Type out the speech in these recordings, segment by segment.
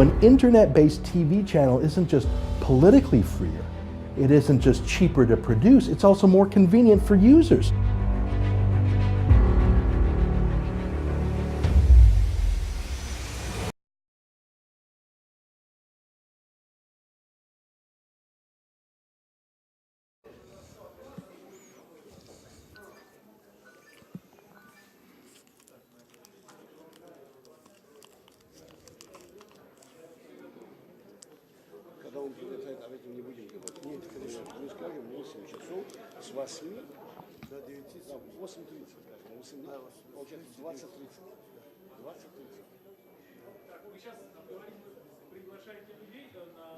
An internet-based TV channel isn't just politically freer, it isn't just cheaper to produce, it's also more convenient for users. Когда он прилетает, давайте не будем говорить. Нет, конечно, мы скажем 8 часов с 8 до 9, 8:30, скажем, 18, получается 20:30. 20:30. Вы сейчас приглашаете людей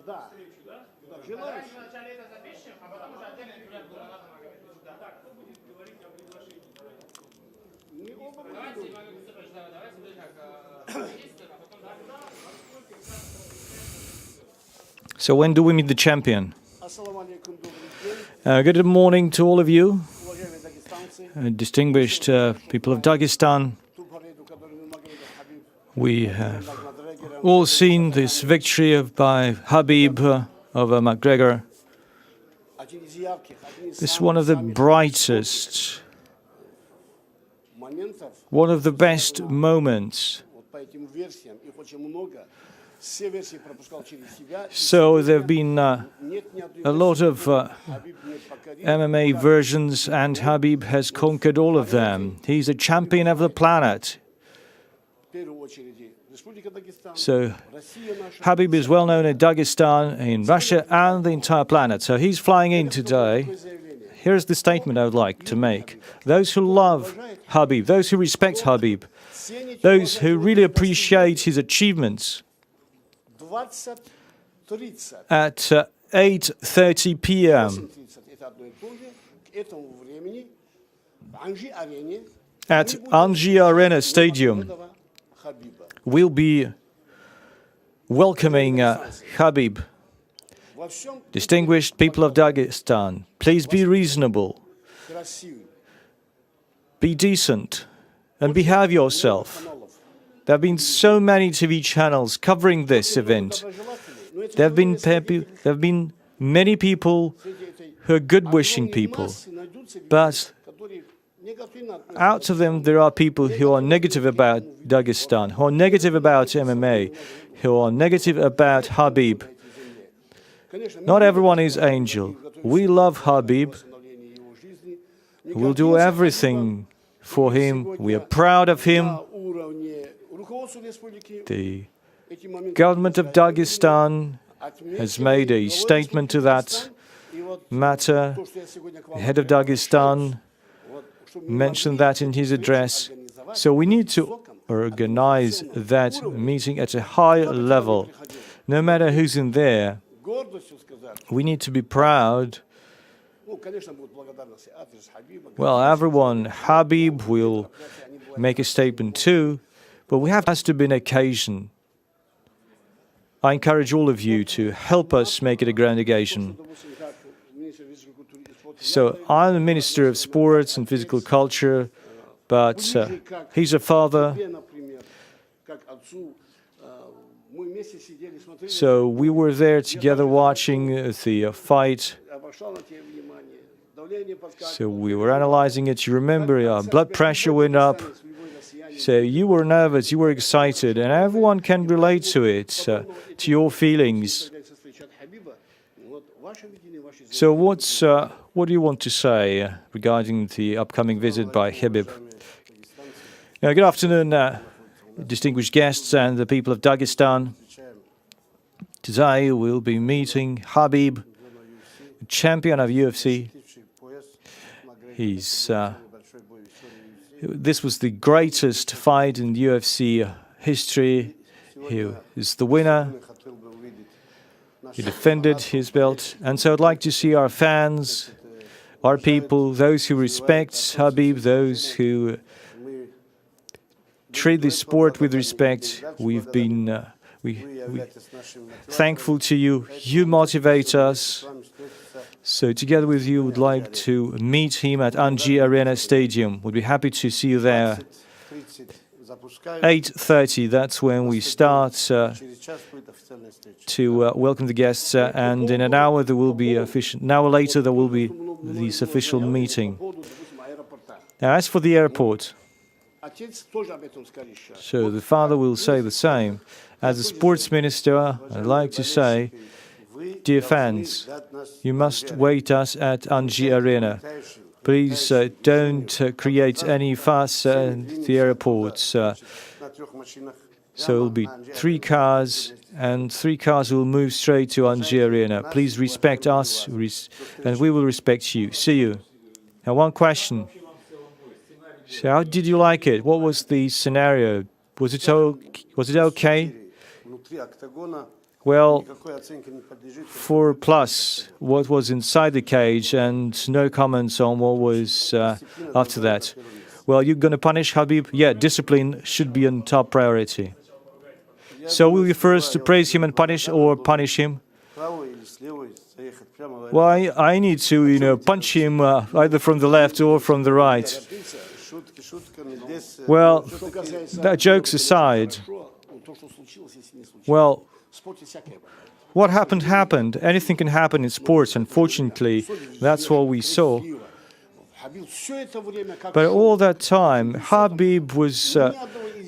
Да. встречу, да? Да, желающих. Давайте вначале это запишем, а потом уже отдельно говорят Абдулманап Нурмагомедов. Да. Так, кто будет говорить о приглашении? Не оба Давайте, будут. давайте будет как министр, а потом So when do we meet the champion? Ассаламу алейкум, добрый день. Good morning to all of you, Уважаемые дагестанцы, distinguished people of Dagestan. ту победу, которую Нурмагомедов Хабиб We have Макгрегором, all seen this victory by Khabib over Mcgregor. один из ярких, один из It's one of the самых brightest, моментов, one of the best moments. вот по этим версиям, их очень много. Все версии пропускал через себя. So there have been Нет ни одной a lot of Хабиб не покорил. MMA versions, and Khabib has conquered all of them. He's a champion of the planet. В первую очередь Республика Дагестан, So Россия наша. Khabib is well known in Dagestan, in Russia, and the entire planet. So he's flying in today. Here's the statement I would like to make. Those who love Khabib, those who respect Khabib, those who really appreciate his achievements, 20:30. at 8:30 p.m. 8:30 это одно и то же. К этому времени в Анжи-арене at Anji Arena Stadium, Хабиба. we'll be welcoming Khabib. Во всем Distinguished people of Dagestan, please be reasonable, красивый. be decent, and behave yourself. There have been so many TV channels covering this event. There have been many people who are good-wishing people, but out of them there are people who are negative about Dagestan, who are negative about MMA, who are negative about Khabib. Not everyone is angel. We love Khabib. We'll do everything for him. We are proud of him. The government of Dagestan has made a statement to that matter. The head of Dagestan mentioned that in his address. So we need to organize that meeting at a high level. No matter who's in there, we need to be proud. Well, everyone, Khabib will make a statement too, but has to be an occasion. I encourage all of you to help us make it a grand occasion. So I'm the Minister of Sports and Physical Culture, but he's a father. So we were there together watching the fight. So we were analyzing it. You remember, blood pressure went up. So you were nervous, you were excited, and everyone can relate to it, to your feelings. So what do you want to say regarding the upcoming visit by Khabib? Good afternoon, distinguished guests and the people of Dagestan. Today we'll be meeting Khabib, champion of UFC. This was the greatest fight in UFC history. He is the winner. He defended his belt. And so I'd like to see our fans, our people, those who respect Khabib, those who treat this sport with respect. We've been thankful to you. You motivate us. So together with you, would like to meet him at Anji Arena Stadium. We'd be happy to see you there. пропускают. 8:30, that's when we start Через час будет официальная встреча. to welcome the guests, and in an hour there will be an hour later there will be this official meeting. По поводу, допустим, аэропорта. Now, as for the airport, Отец тоже об этом скажет сейчас. so the father will say the same. As a sports minister, I'd like to say, Вы dear должны fans, дать нас you must wait us at Anji Arena. Please don't create any fuss at the airports. на трех машинах. So it will be 3 cars, and 3 cars will move straight to Anji Arena. Please respect us, and we will respect you. See you. Now, one question. So how did you like it? What was the scenario? Was it okay? Внутри октагона Well, никакой оценке не подлежит. 4+, what was inside the cage, and no comments on what was after that. Well, you're going to punish Khabib? Yeah, discipline should be a top priority. So will you first praise him and punish, or punish him? Правой или с левой заехать прямо в Well, I need to, punch him either from the left or from the right. шутки шутками. Здесь Well, что касается that jokes aside, то, что случилось, если не случилось. well, В спорте всякое бывает. what happened happened. Anything can happen in sports, unfortunately. That's what we saw. Хабиб все это время как But all that time, Khabib was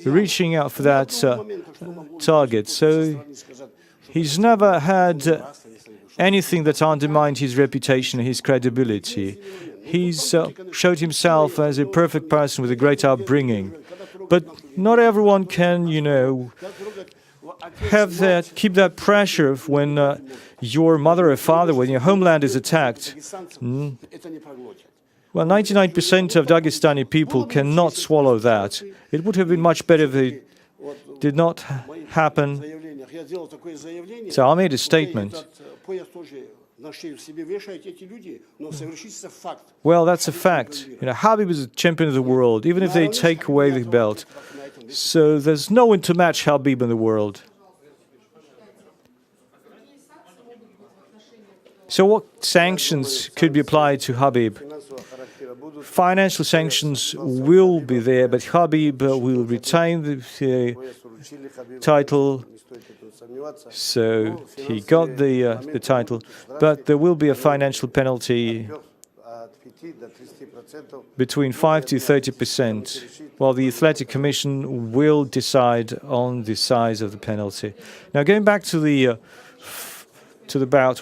reaching out for that target. So he's never had anything that undermined his reputation and his credibility. He's showed himself as a perfect person with a great upbringing. But not everyone can, keep that pressure when your mother or father, when your homeland is attacked. это не проглотит. Well, 99% of Dagestani people cannot swallow that. It would have been much better if it did not happen. Заявлениях. Я сделал такое заявление. So I made a statement. Этот пояс тоже на шею себе вешают эти люди, но совершится факт. Well, that's a fact. Khabib is a champion of the world, even if they take away the belt. So there's no one to match Khabib in the world. So what sanctions could be applied to Khabib? Финансового характера будут. Financial sanctions will be there, but Khabib will retain the Пояс вручили Хабибу. title. Не стоит этого сомневаться. So he got the title, but there will be a financial penalty От 5 до 30%. between 5 to 30%, while the Athletic Commission will decide on the size of the penalty. Now, going back to the bout,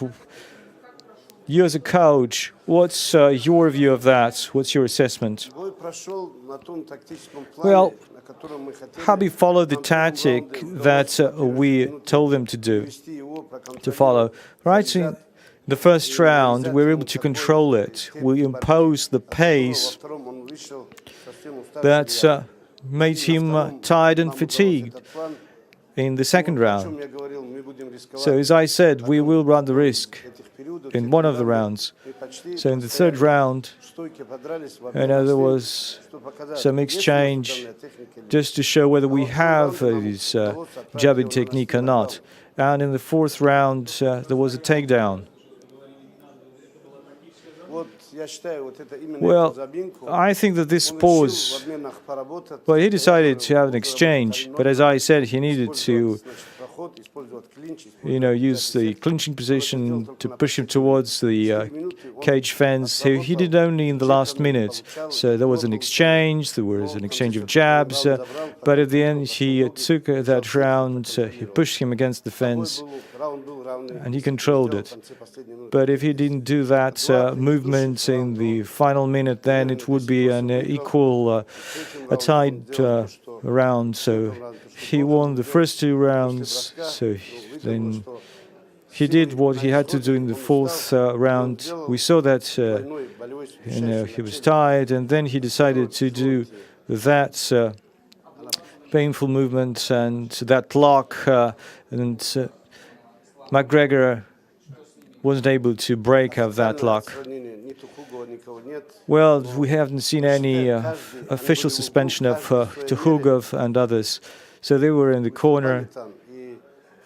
you as a coach, what's your view of that? What's your assessment? Бой прошел на том тактическом Well, плане, на котором мы хотели. Khabib followed the tactic that we told him to do, Вести его, to follow. Right in the first round, we were able to control it. We imposed the pace Во втором он вышел совсем уставший. that made him tired and fatigued in the second О round. чем я говорил, мы будем рисковать. So, as I said, we will run the risk Этих периодов, in one of the rounds. мы почти So, in the third round, стойки подрались во there was что показать. some exchange just to show whether we have this jabbing technique or not. And in the fourth round, there was a takedown. Вот я считаю, вот это именно Well, эту заминку I think that this он решил pause, в обменах поработать. well, he decided to have an exchange, but as I said, he needed to, Значит, проход, использовать клинч, use the clinching position to push him towards the cage fence. So he did only in the last minute. So there was an exchange, there was an exchange of jabs, but at the end he took that round, he pushed him against the fence, раунд был равный. and he controlled it. В конце последней минуты. But if he didn't do that movement in the final minute, then it would be an equal, a tied round. So he won the first 2 rounds. So then he did what he had to do in the fourth round. We saw that Больной, болевой he was tired, and then he decided to do that painful movement and that lock, and McGregor wasn't able to break out that lock. сравнение. Ни Тухугова, никого нет. Well, we haven't seen any official suspension of Tuhugov and others. So they were in the corner. Там и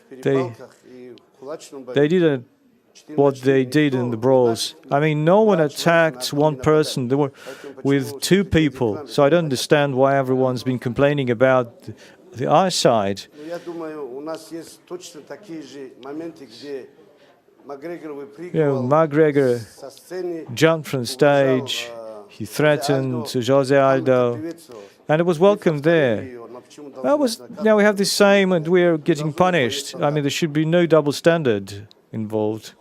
в They- перепалках, и в кулачном бою. They did a what they did in the brawls. I mean, no one attacked one person. They were with two people. So I don't understand why everyone's been complaining about the eyesight. Ну, я думаю, у нас есть точно такие же моменты, где Макгрегор выпрыгивал McGregor со сцены, jumped from stage, he threatened Jose Aldo, and it was welcome there. Now we have the same and we're getting punished. I mean, there should be no double standard involved.